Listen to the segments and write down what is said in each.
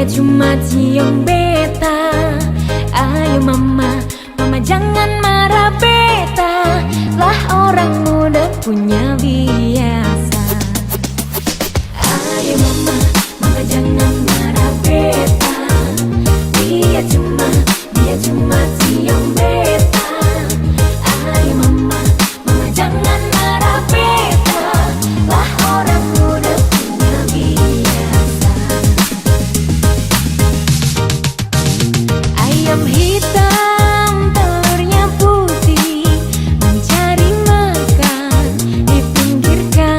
cuma cium beta. Ayo mama, mama jangan marah beta. Lah orang muda punya biasa. Ayo mama, mama jangan marah beta. Dia cuma cium beta. Ayo mama, mama jangan marah beta. Lah orang muda punya biasa. Ayam hitam telurnya putih, mencari makan di pinggir kali.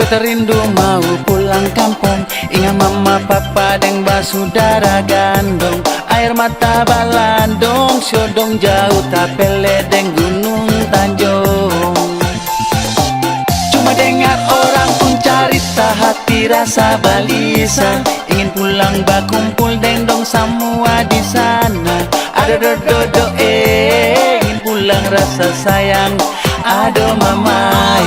beta rindu mau pulang kampung. Ingat mama papa deng basudara gandong. Air mata balandong, syodong jauh tapele deng gunung tanjung. Cuma dengar orang pun carita, hati rasa balisa. Ingin pulang bakumpul deng dong semua di sana. Ada dodo ingin pulang rasa sayang. Aduh mamai,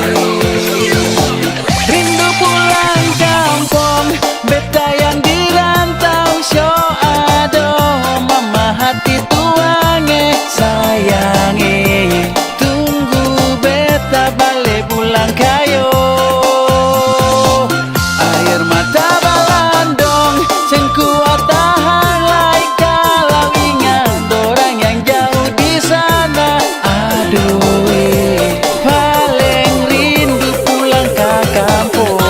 rindu pulang kampung, beta yang di rantau syo. Aduh mama hati tuange sayange, tunggu beta balik pulang kayo. Air mata balandong, sing kuat tahan lai kalau ingat orang yang jauh di sana. Aduh paling rindu pulang ke kampung.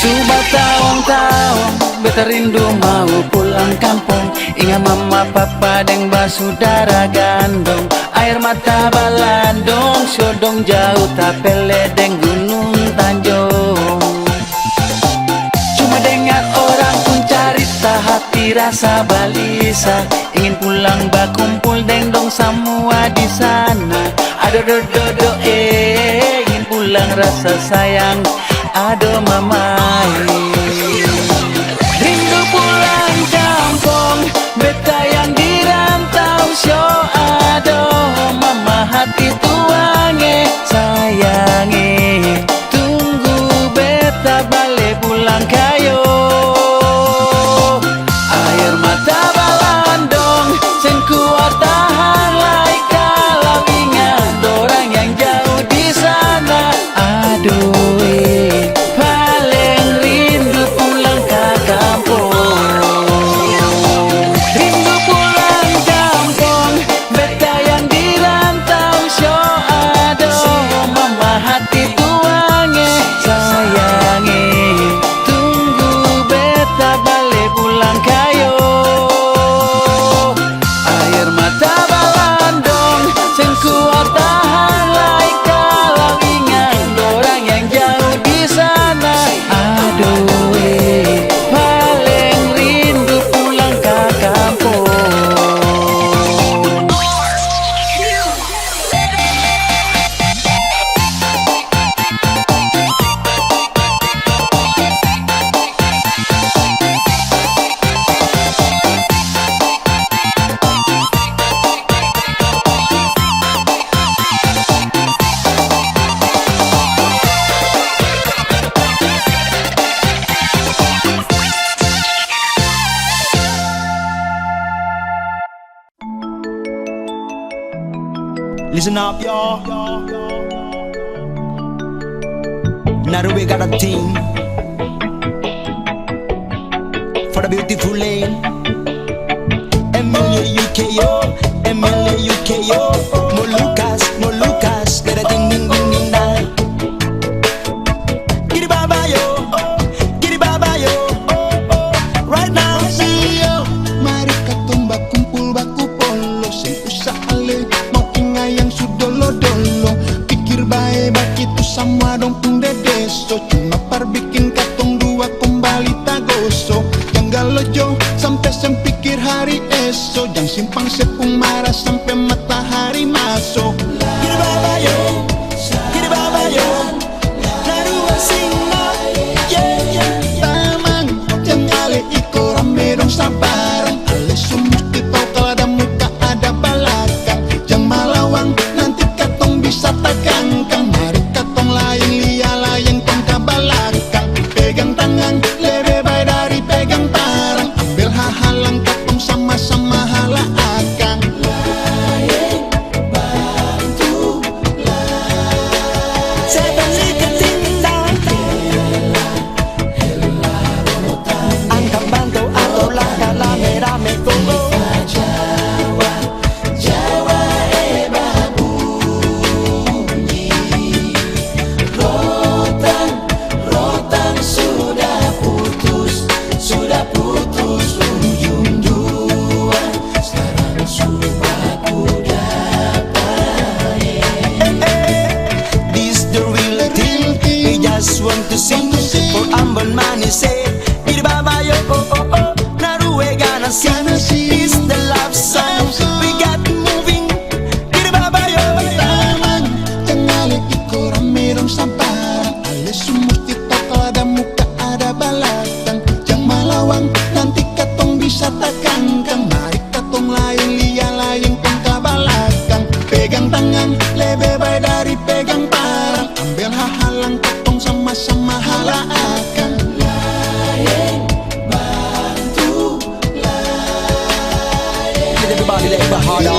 Sudah tahun-tahun beta rindu mau pulang kampung. Ingat mama papa deng basudara gandong. Air mata balandong, syodong jauh tapele deng gunung tanjung. Cuma dengar orang pun carita, hati rasa balisa. Ingin pulang bakumpul deng dong semua di sana. Ada dodo ingin pulang rasa sayang. Aduh mamai, rindu pulang kampung, beta yang di rantau syo. Aduh mama hati tuange sayange, tunggu beta balik pulang kayo. Air mata balandong, sing kuat tahan lai kalau ingat orang yang jauh di sana. Aduh paling rindu pulang ke kampung. Rindu pulang kampung, beta yang di rantau syo. Aduh mama hati tuange sayange, tunggu beta balik pulang kayo. Air mata balandong, sing kuat tahan lai kalau ingat orang yang jauh di sana. Aduh paling rindu pulang ke kampung. Listen up, y'all. Now we got a team for the beautiful lane. Emilia UKO, Emilia UKO. Molucas, get a ding ding ding ding ding. Giddy baba yo, right now. Mari katumba kumpul baku polo, sing usah ale mau yang sudolo-dolo. Pikir bae itu sama dong pun dedeso. Cuma parbikin katong dua kembali tagoso. Yang galojo sampai sempikir hari esok. Yang simpang sepung marah sampai matahari masuk. Giddy baba yo, narua singa, yeah. Tamang yang ale iko rame dong sabarang. Ale sumusti tau kalau ada muka ada belakang. Yang malawang nanti katong bisa takangkan. Mari katong lain lia layang tong ke belakang. Pegang tangan lebih baik dari pegang tarang. Ambil hahalang katong sama-sama hala akang. nanti katong bisa takangkang. Mari katong lain lia lain kang kabalakang. Pegang tangan lebih baik dari pegang parang. Ambil hahalang katong sama-sama hala akan. Everybody let it harder.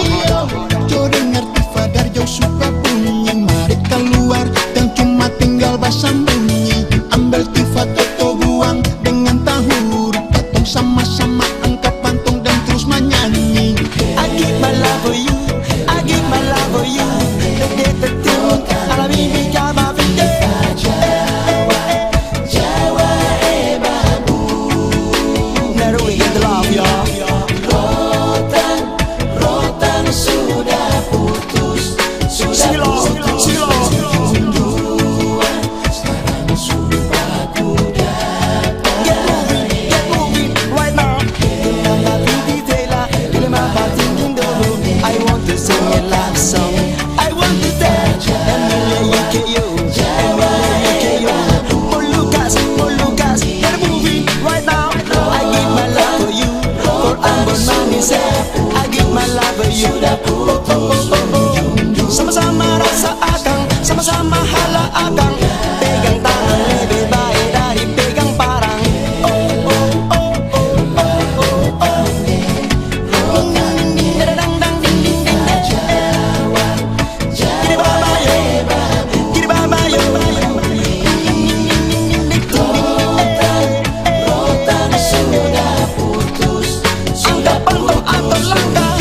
Jo dengar Tifa dari jauh suka bunyi. Mari keluar dan cuma tinggal bersembunyi. Ambil Tifa toto buang dengan tahu. Katong sama-sama angkat pantung dan terus menyanyi. I give my love for you, I give my love for you. The thing, ala bibi kama bide. Never we get the love, y'all. Silo, silo. Get moving right now. I want to sing a love song. I want to dance. Lucas, get moving right now. I give my love for you. For Ambon Manisa, I give my love for you. Sama-sama rasa akang, sama-sama hala akang. Pegang tangan lebih baik dari pegang parang. Oh, oh, oh, oh, oh, oh, oh. Dadadang, ding, ding, ding, Giri baba yo, giri baba yo. Angkat pantong, angkat langkah.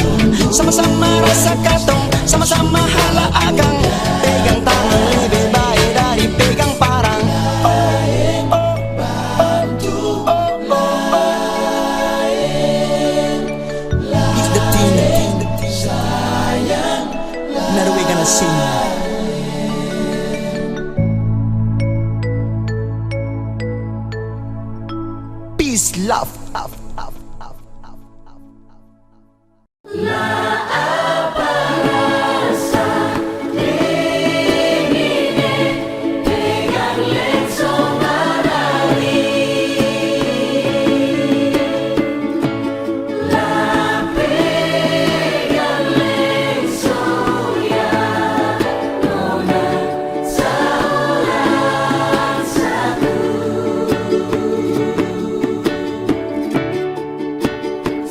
Sama-sama rasa katong, sama-sama hala akang. Pegang tangan lebih baik dari pegang parang. Oh, oh, oh, oh, oh. It's the team. Now we gonna sing. Peace, love, love, love, love, love, love.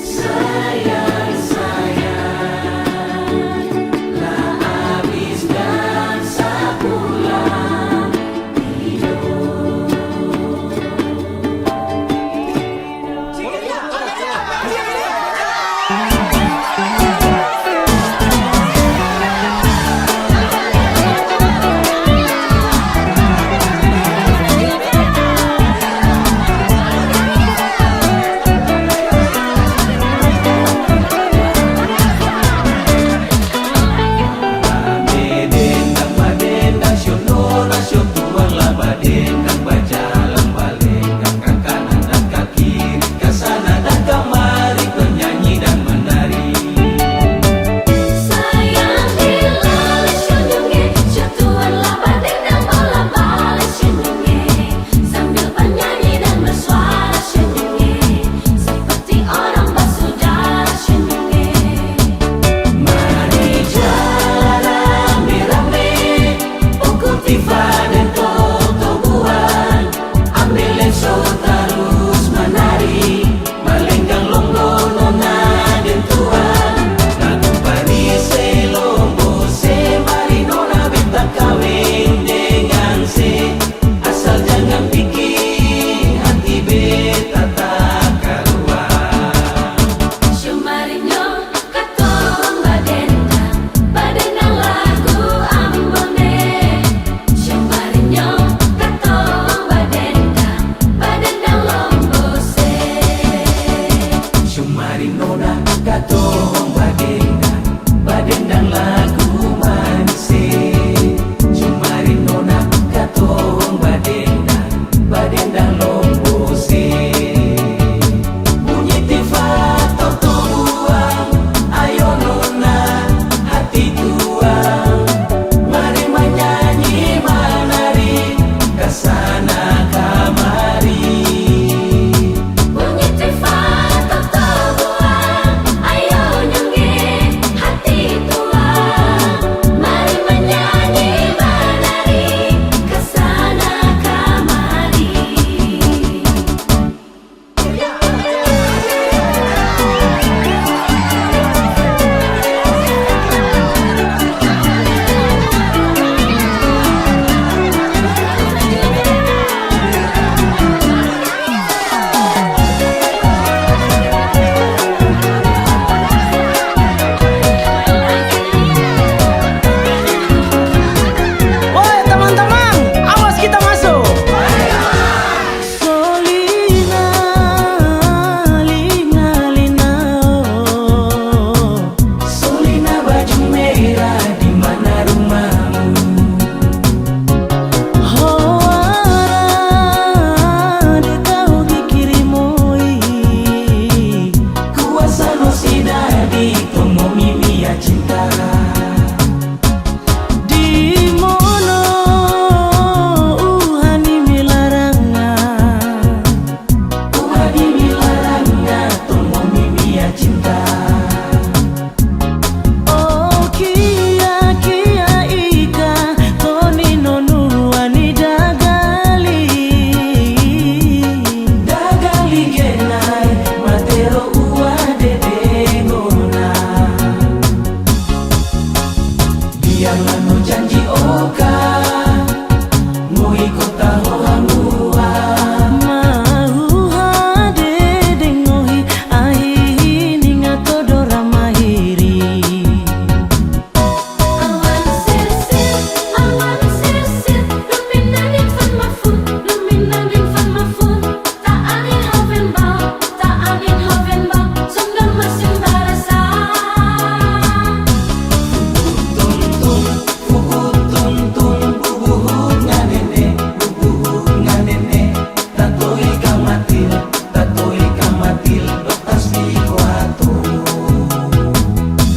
Sayang, sayang.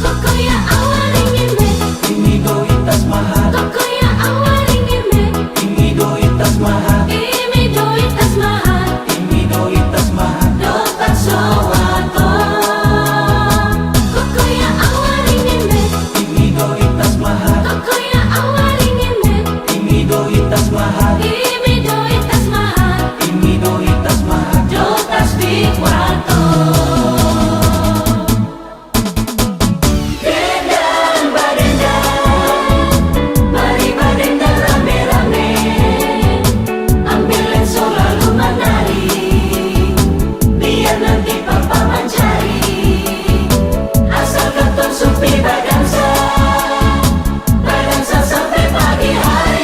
Kokoya awaringin me, kokoya awaringin me, imi doi tas mahal, dotak sowato. Kokoya awaringin me, kokoya awaringin me, imi doi tas mahal, dotas bigwato. Dendang badendang, mari badendang rame-rame, ambil lenso lalu menari, biar nanti papa mencari. Asal ketong supi badansa sampai pagi hari.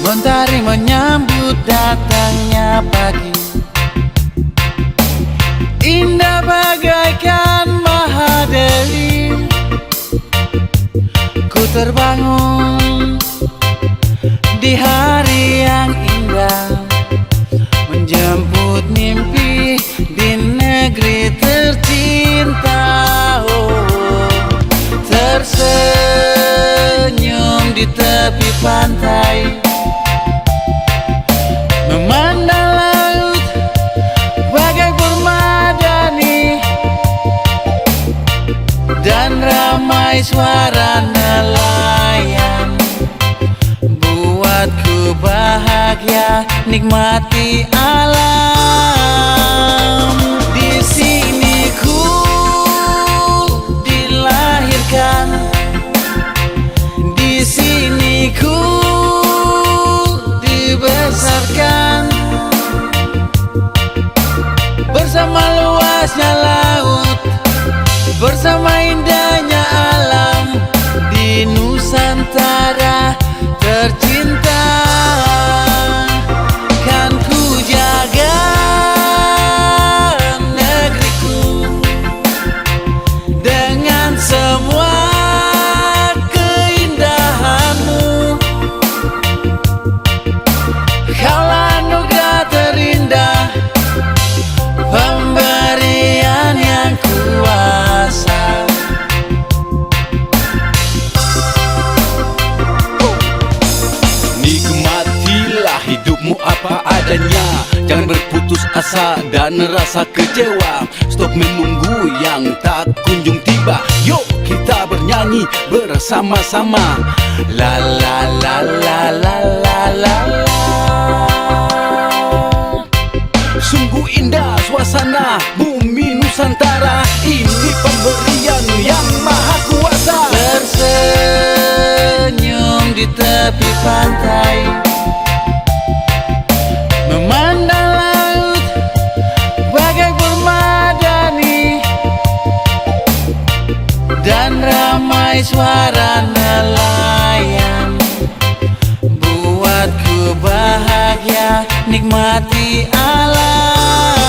Mentari menyambut datangnya pagi, indah bagaikan Mahadewi. Ku terbangun di hari yang indah, menjemput mimpi di negeri tercinta. Oh, tersenyum di tepi pantai, memandang laut bagai permadani, dan ramai suara nelayan buatku bahagia nikmati alam. Di sini ku dilahirkan, di sini ku dibesarkan, bersama luasnya laut, bersama indahnya alam di Nusantara tercinta. Kan ku jaga negeriku dengan semua keindahanmu. Kaulah anugerah terindah, pemberian yang kuasa. Nikmatilah hidupmu apa adanya, jangan berputus asa dan rasa kecewa. Stop menunggu yang tak kunjung tiba, yuk kita bernyanyi bersama-sama. La la la la la la la la. Sungguh indah suasana bumi Nusantara, ini pemberian yang maha kuasa. Tersenyum di tepi pantai, memandang laut bagai permadani, dan ramai suara nelayan buatku bahagia nikmati alam.